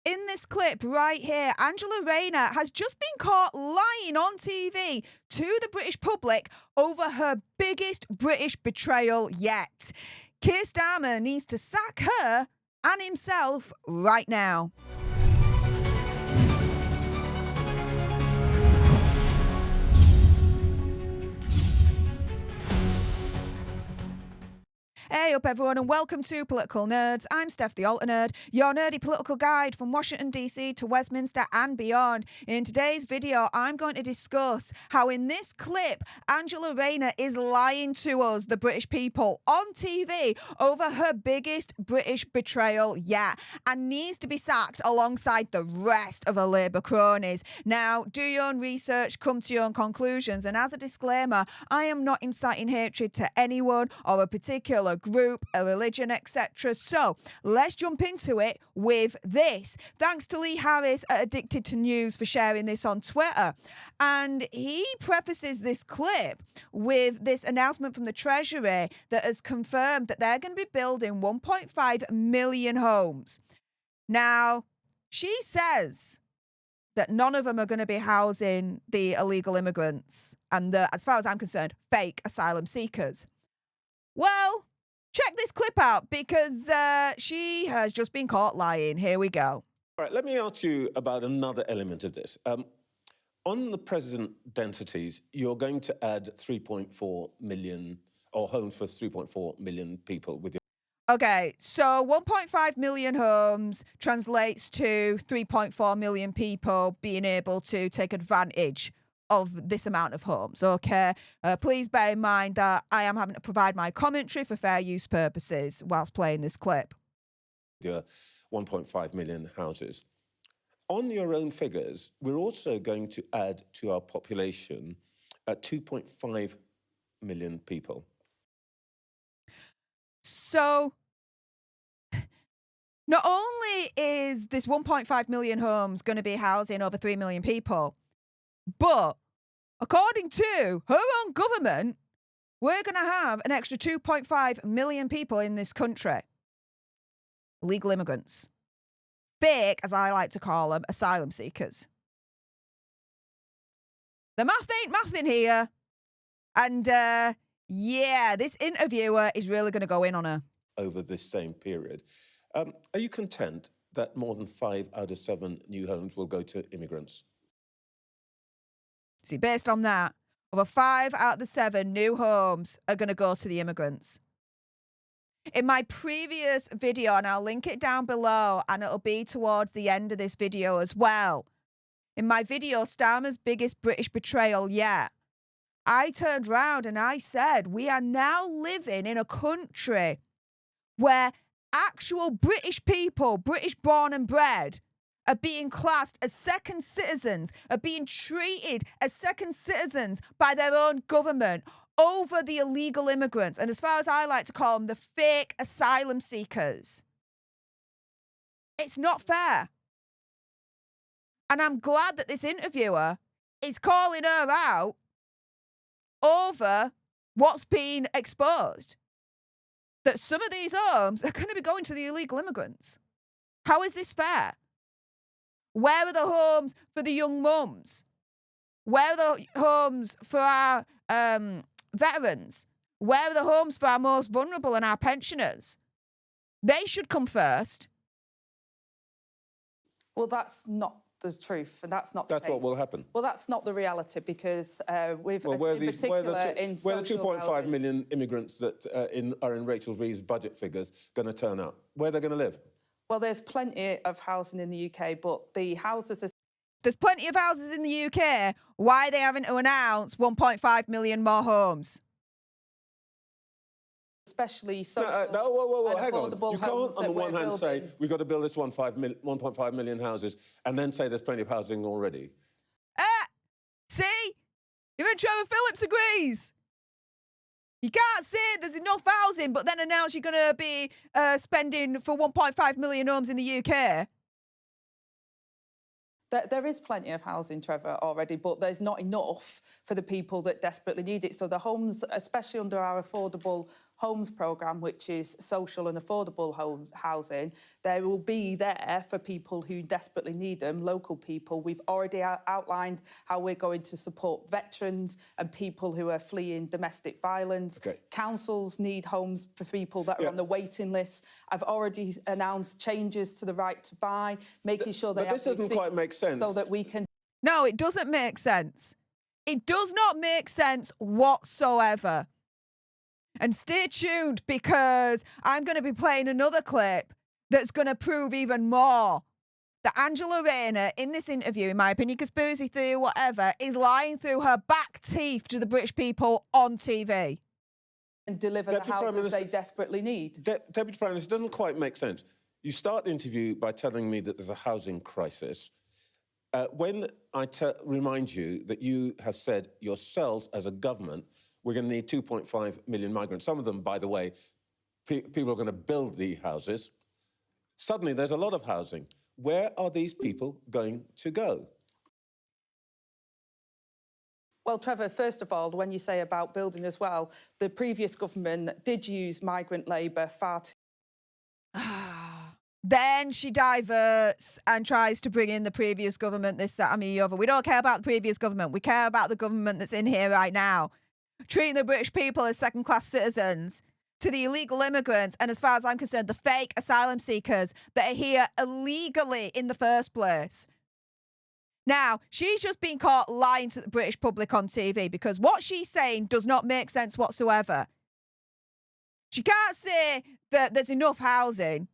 In this clip right here, Angela Rayner has just been caught lying on TV to the British public over her biggest British betrayal yet. Keir Starmer needs to sack her and himself right now. Hey up everyone and welcome to Political Nerds. I'm Steph the Alter Nerd, your nerdy political guide from Washington DC to Westminster and beyond. In today's video, I'm going to discuss how in this clip, Angela Rayner is lying to us, the British people, on TV over her biggest British betrayal yet and needs to be sacked alongside the rest of her Labour cronies. Now, do your own research, come to your own conclusions, and as a disclaimer, I am not inciting hatred to anyone or a particular group, a religion, etc. So let's jump into it with this. Thanks to Lee Harris at Addicted to News for sharing this on Twitter. And he prefaces this clip with this announcement from the Treasury that has confirmed that they're going to be building 1.5 million homes. Now, she says that none of them are going to be housing the illegal immigrants and the, as far as I'm concerned, fake asylum seekers. Well, check this clip out because she has just been caught lying. Here we go. All right, let me ask you about another element of this. On the present densities, you're going to add 3.4 million, or homes for 3.4 million people with your... Okay, so 1.5 million homes translates to 3.4 million people being able to take advantage of this amount of homes, okay? Please bear in mind that I am having to provide my commentary for fair use purposes whilst playing this clip. 1.5 million houses. On your own figures, we're also going to add to our population 2.5 million people. So, not only is this 1.5 million homes going to be housing over 3 million people, but according to her own government, we're going to have an extra 2.5 million people in this country. Illegal immigrants. Fake, as I like to call them, asylum seekers. The math ain't mathing here. And, yeah, this interviewer is really going to go in on her. Over this same period. Are you content that more than 5 out of 7 new homes will go to immigrants? See, based on that, over 5 out of the 7 new homes are going to go to the immigrants. In my previous video, and I'll link it down below, and it'll be towards the end of this video as well. In my video, Starmer's biggest British betrayal yet, I turned round and I said, we are now living in a country where actual British people, British born and bred, are being classed as second citizens, are being treated as second citizens by their own government over the illegal immigrants. And as far as I like to call them, the fake asylum seekers. It's not fair. And I'm glad that this interviewer is calling her out over what's been exposed. That some of these homes are going to be going to the illegal immigrants. How is this fair? Where are the homes for the young mums? Where are the homes for our veterans? Where are the homes for our most vulnerable and our pensioners? They should come first. Well, that's not the truth, and that's not the That's case. what will happen. Well, that's not the reality because we've, Well, where in the particular, in 2.5 million immigrants that are in Rachel Reeve's budget figures going to turn up? Where are they going to live? Well, there's plenty of housing in the UK, but the houses are... There's plenty of houses in the UK. Why are they having to announce 1.5 million more homes? Especially social whoa, hang on. affordable You can't, homes on the that one we're hand, say building. we've got to build this 1.5 million houses and then say there's plenty of housing already. See? Even Trevor Phillips agrees. You can't say there's enough housing, but then announce you're going to be spending for 1.5 million homes in the UK. There is plenty of housing, Trevor, already, but there's not enough for the people that desperately need it. So the homes, especially under our affordable homes programme, which is social and affordable housing. They will be there for people who desperately need them, local people. We've already outlined how we're going to support veterans and people who are fleeing domestic violence. Okay. Councils need homes for people that are on the waiting list. I've already announced changes to the right to buy, making sure they but this doesn't quite make sense. so that we can... No, it doesn't make sense. It does not make sense whatsoever. And stay tuned, because I'm going to be playing another clip that's going to prove even more that Angela Rayner, in this interview, in my opinion, conspiracy theory, whatever, is lying through her back teeth to the British people on TV. And deliver the houses they desperately need. Deputy Prime Minister, it doesn't quite make sense. You start the interview by telling me that there's a housing crisis. When I remind you that you have said yourselves as a government, we're going to need 2.5 million migrants. Some of them, by the way, people are going to build the houses. Suddenly, there's a lot of housing. Where are these people going to go? Well, Trevor, first of all, when you say about building as well, the previous government did use migrant labour far too... Then she diverts and tries to bring in the previous government, this, that, and the other. We don't care about the previous government. We care about the government that's in here right now, treating the British people as second-class citizens, to the illegal immigrants, and as far as I'm concerned, the fake asylum seekers that are here illegally in the first place. Now, she's just been caught lying to the British public on TV, because what she's saying does not make sense whatsoever. She can't say that there's enough housing,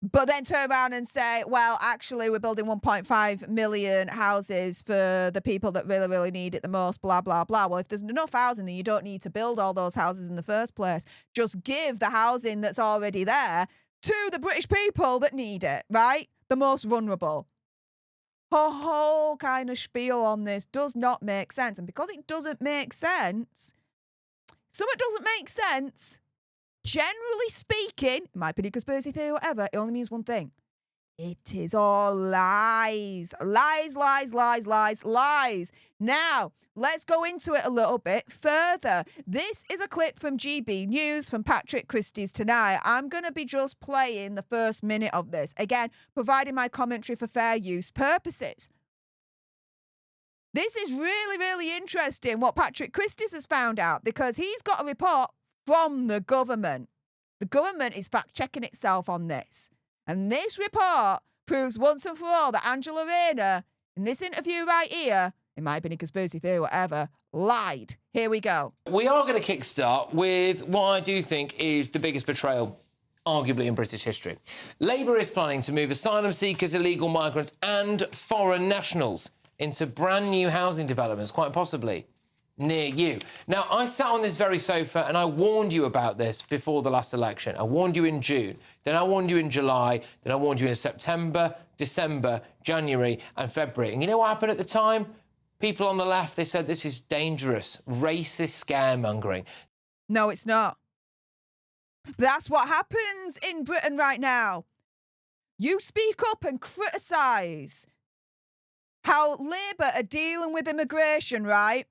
but then turn around and say, well, actually, we're building 1.5 million houses for the people that really, really need it the most, blah, blah, blah. Well, if there's enough housing, then you don't need to build all those houses in the first place. Just give the housing that's already there to the British people that need it, right? The most vulnerable. Her whole kind of spiel on this does not make sense. And because it doesn't make sense, something doesn't make sense, generally speaking, it might be a conspiracy theory or whatever, it only means one thing. It is all lies. Lies, lies, lies, lies, lies. Now, let's go into it a little bit further. This is a clip from GB News from Patrick Christie's Tonight. I'm going to be just playing the first minute of this. Again, providing my commentary for fair use purposes. This is really, really interesting what Patrick Christie's has found out, because he's got a report from the government. The government is fact-checking itself on this. And this report proves once and for all that Angela Rayner, in this interview right here, it might have been a conspiracy theory, whatever, lied. Here we go. We are going to kickstart with what I do think is the biggest betrayal, arguably, in British history. Labour is planning to move asylum seekers, illegal migrants and foreign nationals into brand new housing developments, quite possibly near you. Now, I sat on this very sofa and I warned you about this before the last election. I warned you in June, then I warned you in July, then I warned you in September, December, January and February. And you know what happened at the time? People on the left, they said this is dangerous, racist scaremongering. No, it's not. But that's what happens in Britain right now. You speak up and criticise how Labour are dealing with immigration, right?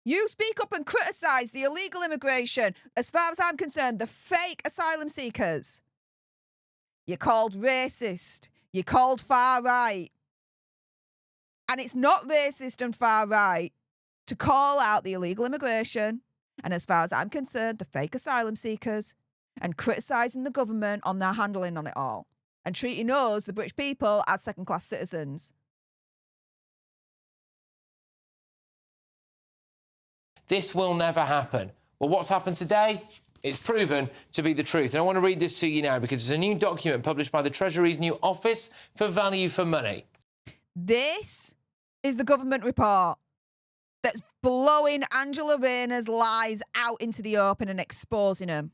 You speak up and criticise the illegal immigration. As far as I'm concerned, the fake asylum seekers. You're called racist. You're called far right. And it's not racist and far right to call out the illegal immigration, and as far as I'm concerned, the fake asylum seekers, and criticising the government on their handling on it all, and treating us, the British people, as second-class citizens. This will never happen. Well, what's happened today? It's proven to be the truth. And I want to read this to you now because it's a new document published by the Treasury's new Office for Value for Money. This is the government report that's blowing Angela Rayner's lies out into the open and exposing them.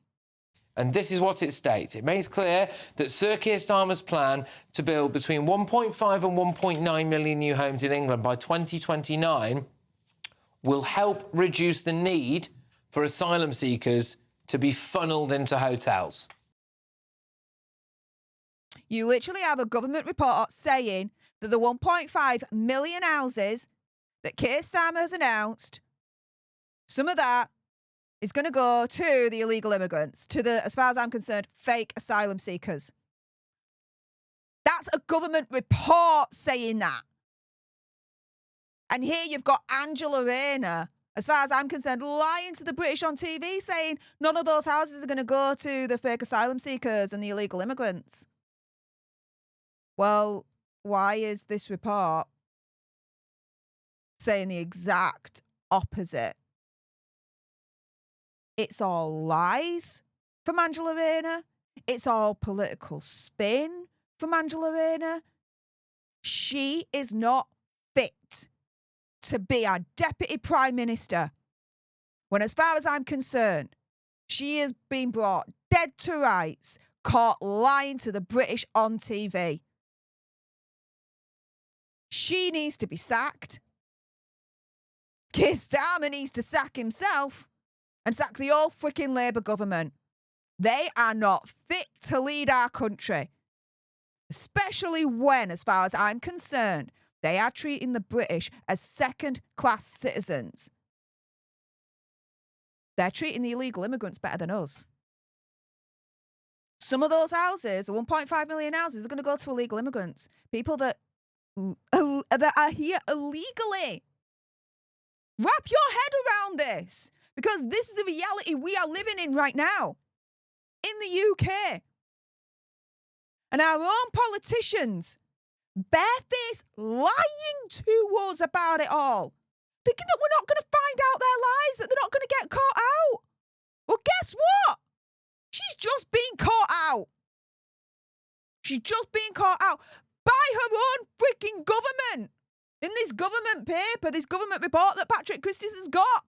And this is what it states. It makes clear that Sir Keir Starmer's plan to build between 1.5 and 1.9 million new homes in England by 2029 will help reduce the need for asylum seekers to be funneled into hotels. You literally have a government report saying that the 1.5 million houses that Keir Starmer has announced, some of that is going to go to the illegal immigrants, to the, as far as I'm concerned, fake asylum seekers. That's a government report saying that. And here you've got Angela Rayner, as far as I'm concerned, lying to the British on TV, saying none of those houses are going to go to the fake asylum seekers and the illegal immigrants. Well, why is this report saying the exact opposite? It's all lies from Angela Rayner. It's all political spin from Angela Rayner. She is not fit to be our Deputy Prime Minister, when, as far as I'm concerned, she has been brought dead to rights, caught lying to the British on TV. She needs to be sacked. Keir Starmer needs to sack himself and sack the whole freaking Labour government. They are not fit to lead our country, especially when, as far as I'm concerned, they are treating the British as second-class citizens. They're treating the illegal immigrants better than us. Some of those houses, the 1.5 million houses, are going to go to illegal immigrants, people that are here illegally. Wrap your head around this, because this is the reality we are living in right now in the UK. And our own politicians, barefaced lying to us about it all, thinking that we're not going to find out their lies, that they're not going to get caught out. Well, guess what? She's just been caught out. She's just been caught out by her own freaking government. In this government paper, this government report that Patrick Christys has got.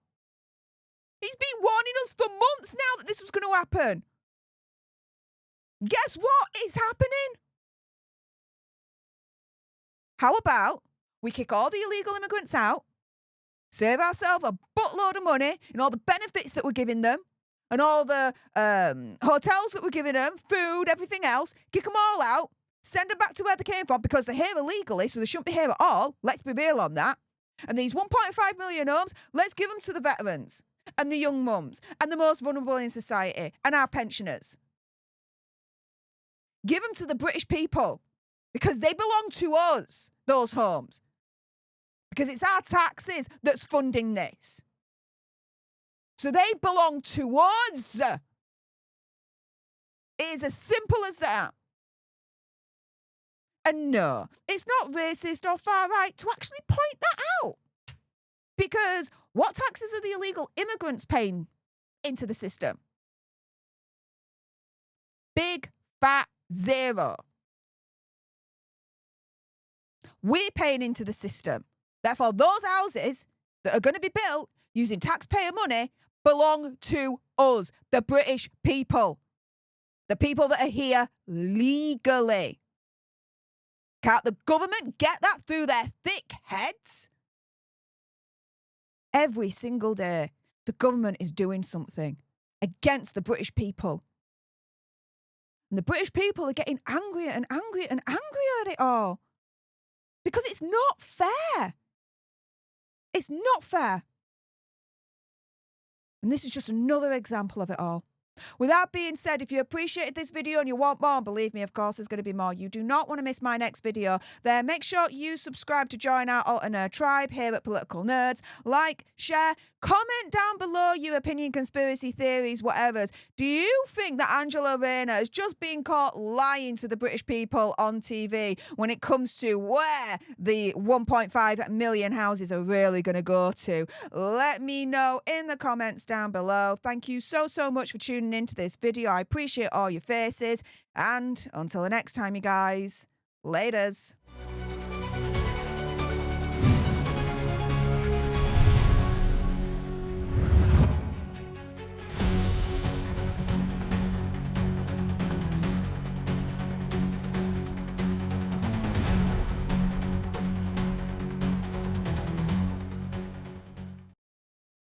He's been warning us for months now that this was going to happen. Guess what? It's happening. How about we kick all the illegal immigrants out, save ourselves a buttload of money and all the benefits that we're giving them, and all the hotels that we're giving them, food, everything else, kick them all out, send them back to where they came from, because they're here illegally, so they shouldn't be here at all. Let's be real on that. And these 1.5 million homes, let's give them to the veterans and the young mums and the most vulnerable in society and our pensioners. Give them to the British people, because they belong to us, those homes. Because it's our taxes that's funding this. So they belong to us. It is as simple as that. And no, it's not racist or far right to actually point that out. Because what taxes are the illegal immigrants paying into the system? Big fat zero. We're paying into the system. Therefore, those houses that are going to be built using taxpayer money belong to us, the British people. The people that are here legally. Can't the government get that through their thick heads? Every single day, the government is doing something against the British people. And the British people are getting angrier and angrier and angrier at it all. Because it's not fair. It's not fair. And this is just another example of it all. With that being said, if you appreciated this video and you want more, believe me, of course, there's going to be more. You do not want to miss my next video. There, make sure you subscribe to join our Alt and Nerd tribe here at Political Nerds. Like, share, comment down below your opinion, conspiracy theories, whatever. Do you think that Angela Rayner has just been caught lying to the British people on TV when it comes to where the 1.5 million houses are really going to go to? Let me know in the comments down below. Thank you so much for tuning into this video. I appreciate all your faces. And until the next time, you guys, laters.